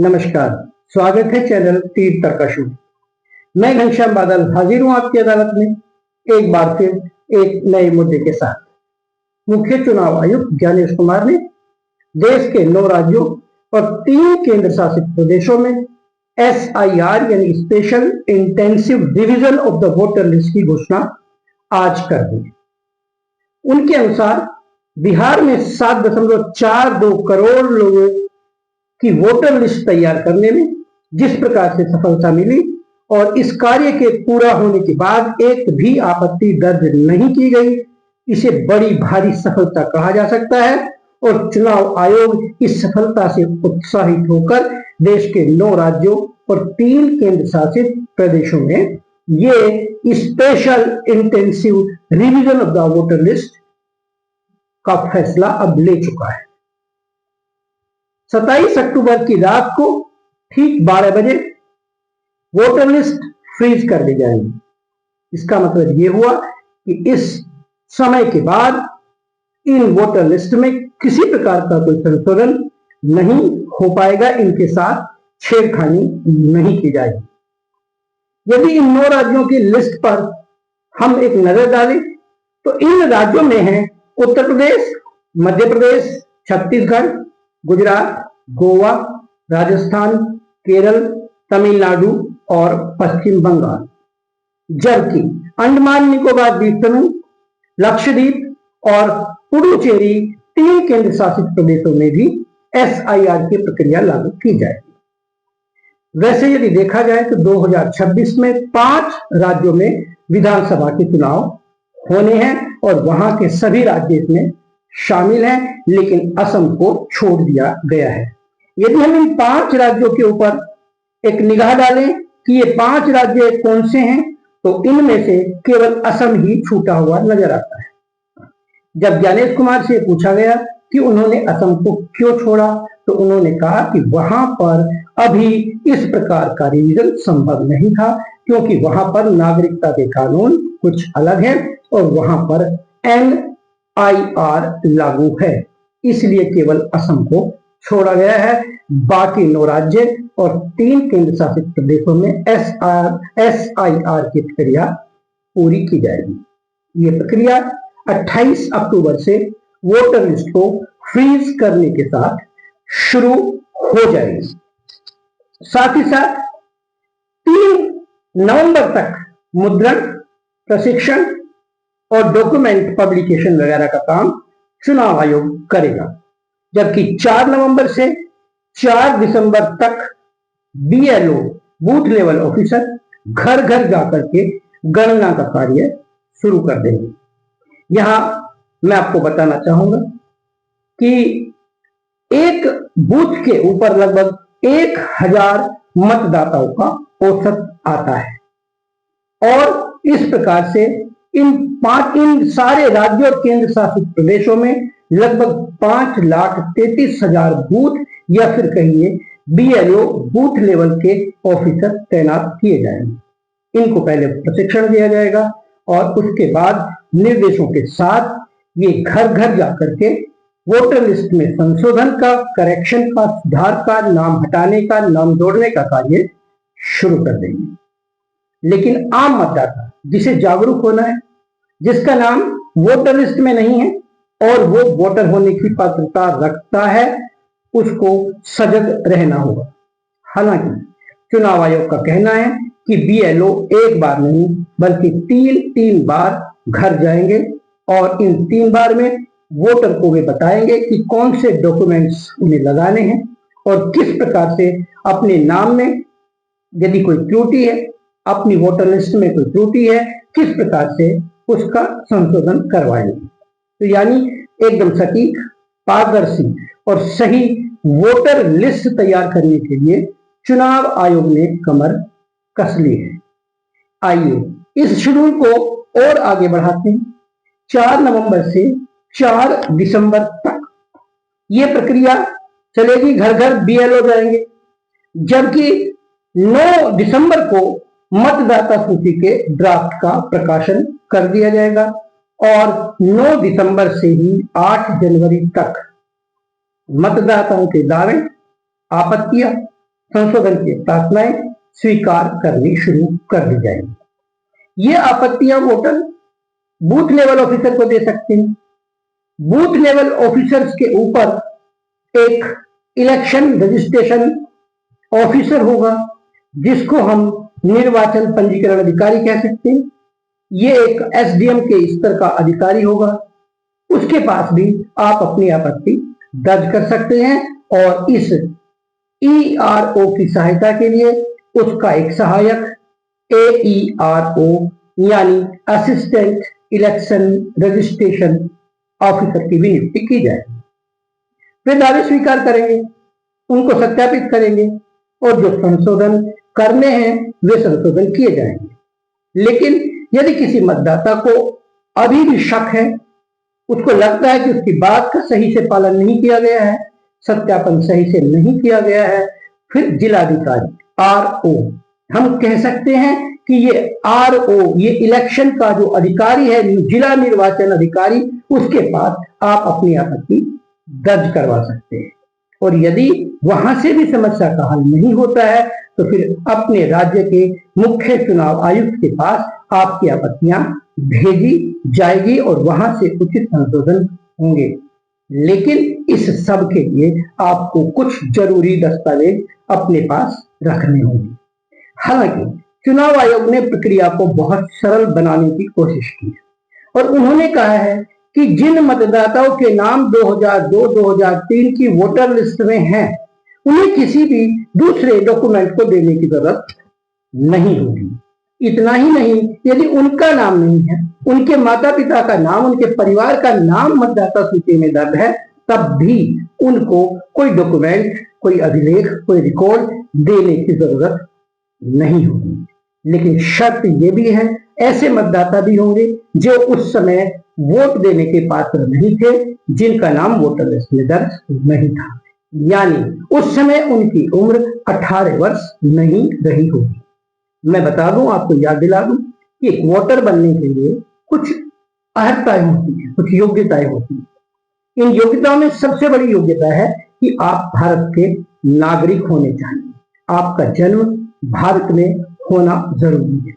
नमस्कार, स्वागत है चैनल तीर तर्कश में। मैं घनश्याम बादल हाजिर हूं आपकी अदालत में एक बार फिर एक नए मुद्दे के साथ। मुख्य चुनाव आयुक्त ज्ञानेश कुमार ने देश के 9 राज्यों और 3 केंद्र शासित प्रदेशों में SIR यानी special intensive revision of the voter list की घोषणा आज कर दी। उनके अनुसार बिहार में 7.42 करोड़ लोगों कि वोटर लिस्ट तैयार करने में जिस प्रकार से सफलता मिली और इस कार्य के पूरा होने के बाद एक भी आपत्ति दर्ज नहीं की गई, इसे बड़ी भारी सफलता कहा जा सकता है। और चुनाव आयोग इस सफलता से उत्साहित होकर देश के 9 राज्यों और 3 केंद्र शासित प्रदेशों में ये special intensive revision of the voter list का फैसला अब ले चुका है। 27 अक्टूबर की रात को ठीक 12 बजे वोटर लिस्ट फ्रीज कर दी जाएगी। इसका मतलब यह हुआ कि इस समय के बाद इन वोटर लिस्ट में किसी प्रकार का कोई संशोधन नहीं हो पाएगा, इनके साथ छेड़खानी नहीं की जाएगी। यदि इन 9 राज्यों की लिस्ट पर हम एक नजर डालें तो इन राज्यों में हैं उत्तर प्रदेश, मध्य प्रदेश, छत्तीसगढ़, गुजरात, गोवा, राजस्थान, केरल, तमिलनाडु और पश्चिम बंगाल। जबकि अंडमान निकोबार द्वीप समूह, लक्षद्वीप और पुडुचेरी 3 केंद्र शासित प्रदेशों में भी SIR की प्रक्रिया लागू की जाएगी। वैसे यदि देखा जाए तो 2026 में 5 राज्यों में विधानसभा के चुनाव होने हैं और वहां के सभी राज्य इसमें शामिल हैं, लेकिन असम को छोड़ दिया गया है। यदि हम इन 5 राज्यों के ऊपर एक निगाह डालें कि ये 5 राज्य कौन से हैं, तो इनमें से केवल असम ही छूटा हुआ नजर आता है। जब ज्ञानेश कुमार से पूछा गया कि उन्होंने असम को क्यों छोड़ा, तो उन्होंने कहा कि वहां पर अभी इस प्रकार का रिवीजन संभव नहीं था, क्योंकि वहां पर नागरिकता के कानून कुछ अलग है और वहां पर NIR लागू है, इसलिए केवल असम को छोड़ा गया है। बाकी 9 राज्य और 3 केंद्र शासित प्रदेशों में SIR की प्रक्रिया पूरी की जाएगी। ये प्रक्रिया 28 अक्टूबर से वोटर लिस्ट को फ्रीज करने के साथ शुरू हो जाएगी। साथ ही साथ 3 नवंबर तक मुद्रण, प्रशिक्षण और डॉक्यूमेंट पब्लिकेशन वगैरह का काम चुनाव आयोग करेगा। जबकि 4 नवंबर से 4 दिसंबर तक BLO बूथ लेवल ऑफिसर घर घर जाकर के गणना का कार्य शुरू कर देंगे। यहां मैं आपको बताना चाहूंगा कि एक बूथ के ऊपर लगभग 1000 मतदाताओं का औसत आता है और इस प्रकार से इन सारे राज्यों और केंद्र शासित प्रदेशों में लगभग 5,33,000 बूथ या फिर कहिए BLO बूथ लेवल के ऑफिसर तैनात किए जाएंगे। इनको पहले प्रशिक्षण दिया जाएगा और उसके बाद निर्देशों के साथ ये घर घर जाकर के वोटर लिस्ट में संशोधन का, करेक्शन का, सुधार का, नाम हटाने का, नाम जोड़ने का कार्य शुरू कर देंगे। लेकिन आम मतदाता जिसे जागरूक होना है, जिसका नाम वोटर लिस्ट में नहीं है और वो वोटर होने की पात्रता रखता है, उसको सजग रहना होगा। हालांकि चुनाव आयोग का कहना है कि BLO एक बार नहीं बल्कि 3 बार घर जाएंगे और इन 3 बार में वोटर को वे बताएंगे कि कौन से डॉक्यूमेंट्स उन्हें लगाने हैं और किस प्रकार से अपने नाम में यदि कोई त्रुटि है, अपनी वोटर लिस्ट में कोई त्रुटि है, किस प्रकार से उसका संशोधन करवाएंगे। तो यानी एकदम सटीक, पारदर्शी और सही वोटर लिस्ट तैयार करने के लिए चुनाव आयोग ने कमर कस ली है। आइए इस शेड्यूल को और आगे बढ़ाते हैं। 4 नवंबर से 4 दिसंबर तक यह प्रक्रिया चलेगी, घर घर BLO जाएंगे। जबकि 9 दिसंबर को मतदाता सूची के ड्राफ्ट का प्रकाशन कर दिया जाएगा और 9 दिसंबर से ही 8 जनवरी तक मतदाताओं के दावे, आपत्तियां संशोधन की प्रार्थनाएं स्वीकार करनी शुरू कर दी जाएगी। ये आपत्तियां वोटर बूथ लेवल ऑफिसर को दे सकते हैं। बूथ लेवल ऑफिसर्स के ऊपर एक इलेक्शन रजिस्ट्रेशन ऑफिसर होगा, जिसको हम निर्वाचन पंजीकरण अधिकारी कह सकते हैं। ये एक एसडीएम के स्तर का अधिकारी होगा। उसके पास भी आप अपनी आपत्ति दर्ज कर सकते हैं और इस ईआरओ की सहायता के लिए उसका एक सहायक एईआरओ यानी असिस्टेंट इलेक्शन रजिस्ट्रेशन ऑफिसर की भी नियुक्ति की जाएगी। वे दावे स्वीकार करेंगे, उनको सत्यापित करेंगे और जो संशोधन करने हैं वे संशोधन किए जाएंगे। लेकिन यदि किसी मतदाता को अभी भी शक है, उसको लगता है कि उसकी बात का सही से पालन नहीं किया गया है, सत्यापन सही से नहीं किया गया है, फिर जिलाधिकारी आरओ, हम कह सकते हैं कि ये आरओ, ये इलेक्शन का जो अधिकारी है, जिला निर्वाचन अधिकारी, उसके पास आप अपनी आपत्ति दर्ज करवा सकते हैं। और यदि वहां से भी समस्या का हल नहीं होता है तो फिर अपने राज्य के मुख्य चुनाव आयुक्त के पास आपकी आपत्तियां भेजी जाएगी और वहां से उचित संशोधन होंगे। लेकिन इस सब के लिए आपको कुछ जरूरी दस्तावेज अपने पास रखने होंगे। हालांकि चुनाव आयोग ने प्रक्रिया को बहुत सरल बनाने की कोशिश की है और उन्होंने कहा है कि जिन मतदाताओं के नाम 2002-2003 की वोटर लिस्ट में हैं, उन्हें किसी भी दूसरे डॉक्यूमेंट को देने की जरूरत नहीं होगी। इतना ही नहीं, यदि उनका नाम नहीं है, उनके माता पिता का नाम, उनके परिवार का नाम मतदाता सूची में दर्ज है, तब भी उनको कोई डॉक्यूमेंट, कोई अभिलेख, कोई रिकॉर्ड देने की जरूरत नहीं होगी। लेकिन शर्त यह भी है, ऐसे मतदाता भी होंगे जो उस समय वोट देने के पात्र नहीं थे, जिनका नाम वोटर लिस्ट में दर्ज नहीं था, यानी उस समय उनकी उम्र 18 वर्ष नहीं रही होगी। मैं बता दूं, आपको याद दिला दूं कि एक वोटर बनने के लिए कुछ अर्हताएं होती हैं, कुछ योग्यताएं होती हैं। इन योग्यताओं में सबसे बड़ी योग्यता है कि आप भारत के नागरिक होने चाहिए, आपका जन्म भारत में होना जरूरी है,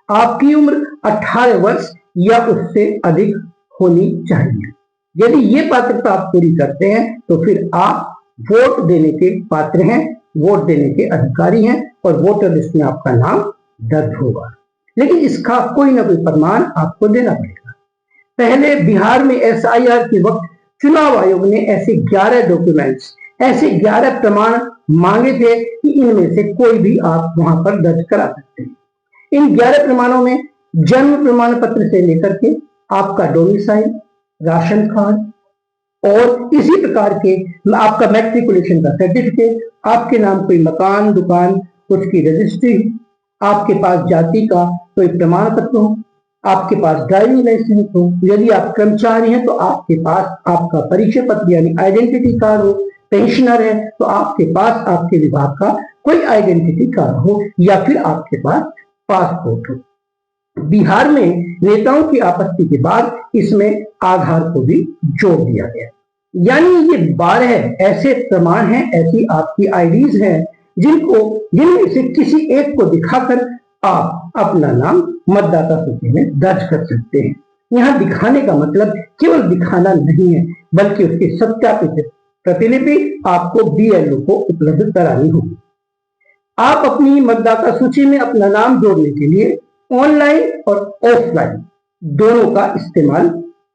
आपकी उम्र 18 वर्ष या उससे अधिक होनी चाहिए। यदि ये पात्रता आप पूरी करते हैं तो फिर आप वोट देने के पात्र हैं, वोट देने के अधिकारी हैं और वोटर लिस्ट में आपका नाम दर्ज होगा। लेकिन इसका कोई ना कोई प्रमाण आपको देना पड़ेगा। पहले बिहार में एसआईआर के वक्त चुनाव आयोग ने ऐसे 11 डॉक्यूमेंट्स, ऐसे 11 प्रमाण मांगे थे कि इनमें से कोई भी आप वहां पर दर्ज करा सकते हैं। इन 11 प्रमाणों में जन्म प्रमाण पत्र से लेकर के आपका डोमिसाइल, राशन कार्ड और इसी प्रकार के आपका मैट्रिकुलेशन का सर्टिफिकेट, आपके नाम कोई मकान, दुकान, उसकी रजिस्ट्री, आपके पास जाति का कोई प्रमाण पत्र हो, आपके पास ड्राइविंग लाइसेंस हो, यदि आप कर्मचारी हैं तो आपके पास आपका परिचय पत्र यानी आइडेंटिटी कार्ड हो, पेंशनर है तो आपके पास आपके विभाग का कोई आइडेंटिटी कार्ड हो या फिर आपके पास पासपोर्ट हो। बिहार में नेताओं की आपत्ति के बाद इसमें आधार को भी जोड़ दिया गया, यानी ये 12 ऐसे प्रमाण हैं, ऐसी आपकी आईडीज हैं जिनमें से किसी एक को दिखाकर आप अपना नाम मतदाता सूची में दर्ज कर सकते हैं। यहाँ दिखाने का मतलब केवल दिखाना नहीं है, बल्कि उसकी सत्यापित प्रतिलिपि आपको बीएलओ को उपलब्ध करानी होगी। आप अपनी मतदाता सूची में अपना नाम जोड़ने के लिए ऑनलाइन और ऑफलाइन दोनों का इस्तेमाल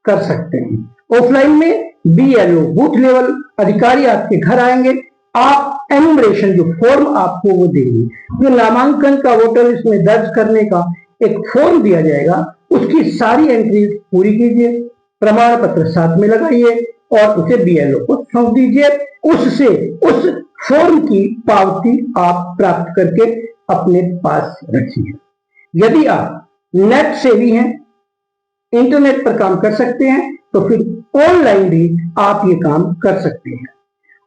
कर सकते हैं। ऑफलाइन में बीएलओ, बूथ लेवल अधिकारी आपके घर आएंगे, आप एनुमरेशन जो फॉर्म आपको वो देंगे, जो नामांकन का वोटर लिस्ट में दर्ज करने का एक फॉर्म दिया जाएगा, उसकी सारी एंट्री पूरी कीजिए, प्रमाण पत्र साथ में लगाइए और उसे बीएलओ को सौंप दीजिए। उससे उस फॉर्म की पावती आप प्राप्त करके अपने पास रखिए। यदि आप नेट सेवी हैं, इंटरनेट पर काम कर सकते हैं, तो फिर ऑनलाइन भी आप ये काम कर सकते हैं।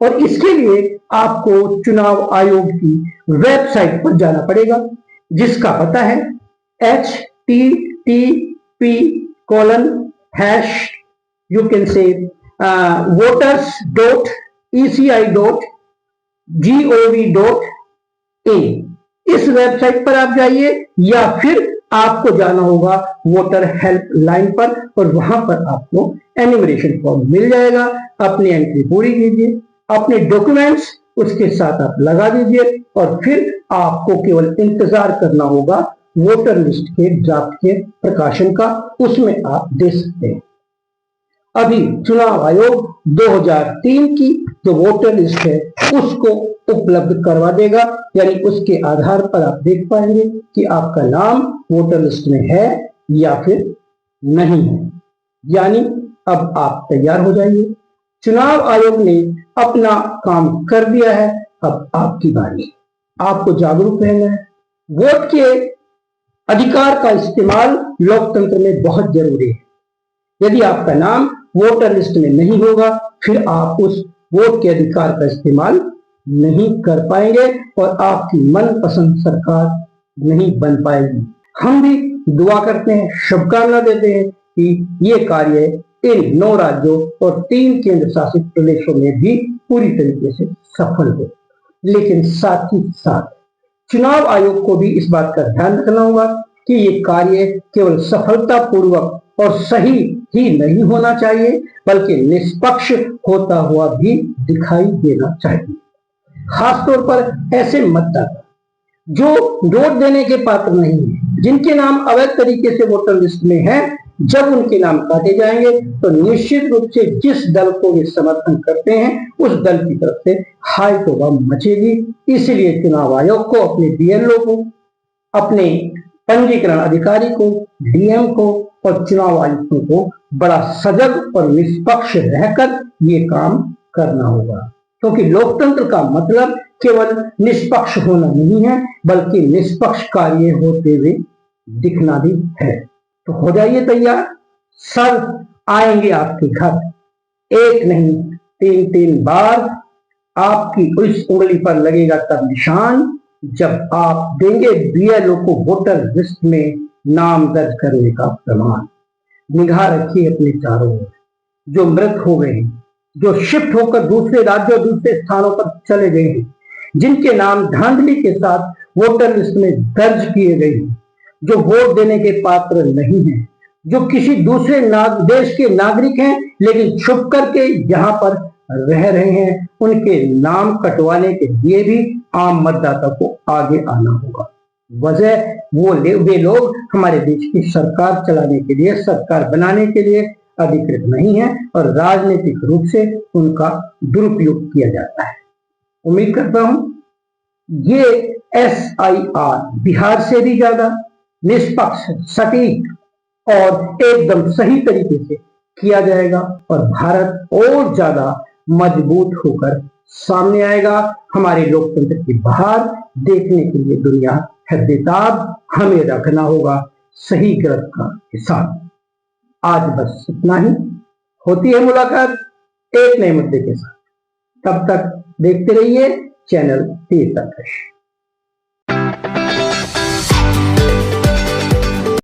और इसके लिए आपको चुनाव आयोग की वेबसाइट पर जाना पड़ेगा, जिसका पता है http:// voters.eci.gov.in इन। इस वेबसाइट पर आप जाइए या फिर आपको जाना होगा वोटर हेल्प लाइन पर और वहां पर आपको एनिमरेशन फॉर्म मिल जाएगा। अपनी एंट्री पूरी कीजिए, अपने डॉक्यूमेंट्स उसके साथ आप लगा दीजिए और फिर आपको केवल इंतजार करना होगा वोटर लिस्ट के ड्राफ्ट के प्रकाशन का, उसमें आप दे सकते हैं। अभी चुनाव आयोग 2003 की जो वोटर लिस्ट है उसको उपलब्ध करवा देगा, यानी उसके आधार पर आप देख पाएंगे कि आपका नाम वोटर लिस्ट में है या फिर नहीं है। यानी अब आप तैयार हो जाइए, चुनाव आयोग ने अपना काम कर दिया है, अब आपकी बारी। आपको जागरूक रहना है। वोट के अधिकार का इस्तेमाल लोकतंत्र में बहुत जरूरी है। यदि आपका नाम वोटर लिस्ट में नहीं होगा फिर आप उस वोट के अधिकार का इस्तेमाल नहीं कर पाएंगे और आपकी मनपसंद सरकार नहीं बन पाएगी। हम भी दुआ करते हैं, शुभकामना देते हैं कि ये कार्य इन 9 राज्यों और 3 केंद्र शासित प्रदेशों में भी पूरी तरीके से सफल हो। लेकिन साथ ही साथ चुनाव आयोग को भी इस बात का ध्यान रखना होगा कि ये कार्य केवल सफलतापूर्वक और सही ही नहीं होना चाहिए बल्कि निष्पक्ष होता हुआ भी दिखाई देना चाहिए। खासतौर पर ऐसे मतदाता जो वोट देने के पात्र नहीं है, जिनके नाम अवैध तरीके से वोटर लिस्ट में है, जब उनके नाम काटे जाएंगे तो निश्चित रूप से जिस दल को वे समर्थन करते हैं उस दल की तरफ से हाय तौबा मचेगी। इसलिए चुनाव आयोग को, अपने बीएलओ को, अपने पंजीकरण अधिकारी को, डीएम को और चुनाव आयुक्तों को बड़ा सजग और निष्पक्ष रहकर ये काम करना होगा, क्योंकि लोकतंत्र का मतलब केवल निष्पक्ष होना नहीं है बल्कि निष्पक्ष कार्य होते हुए दिखना भी है। तो हो जाइए तैयार, सब आएंगे आपके घर, एक नहीं 3-3 बार आपकी उस उंगली पर लगेगा तब निशान जब आप देंगे बीएलओ को वोटर लिस्ट में नाम दर्ज करने का प्रमाण। निगाह रखिए अपने चारों ओर, जो मृत हो गए हैं, जो शिफ्ट होकर दूसरे राज्यों दूसरे स्थानों पर चले गए हैं, जिनके नाम धांधली के साथ वोटर लिस्ट में दर्ज किए गए हैं, जो वोट देने के पात्र नहीं हैं, जो किसी दूसरे देश के नागरिक हैं लेकिन छुप करके यहाँ पर रह रहे हैं, उनके नाम कटवाने के लिए भी आम मतदाता को आगे आना होगा। वजह वे लोग हमारे देश की सरकार चलाने के लिए, सरकार बनाने के लिए अधिकृत नहीं है और राजनीतिक रूप से उनका दुरुपयोग किया जाता है। उम्मीद करता हूं ये SIR बिहार से भी ज्यादा निष्पक्ष, सटीक और एकदम सही तरीके से किया जाएगा और भारत और ज्यादा मजबूत होकर सामने आएगा। हमारे लोकतंत्र की बहार देखने के लिए दुनिया है बेताब। हमें रखना होगा सही गलत का हिसाब। आज बस इतना ही, होती है मुलाकात एक नए मुद्दे के साथ। तब तक देखते रहिए चैनल तीर्थाकर्ष।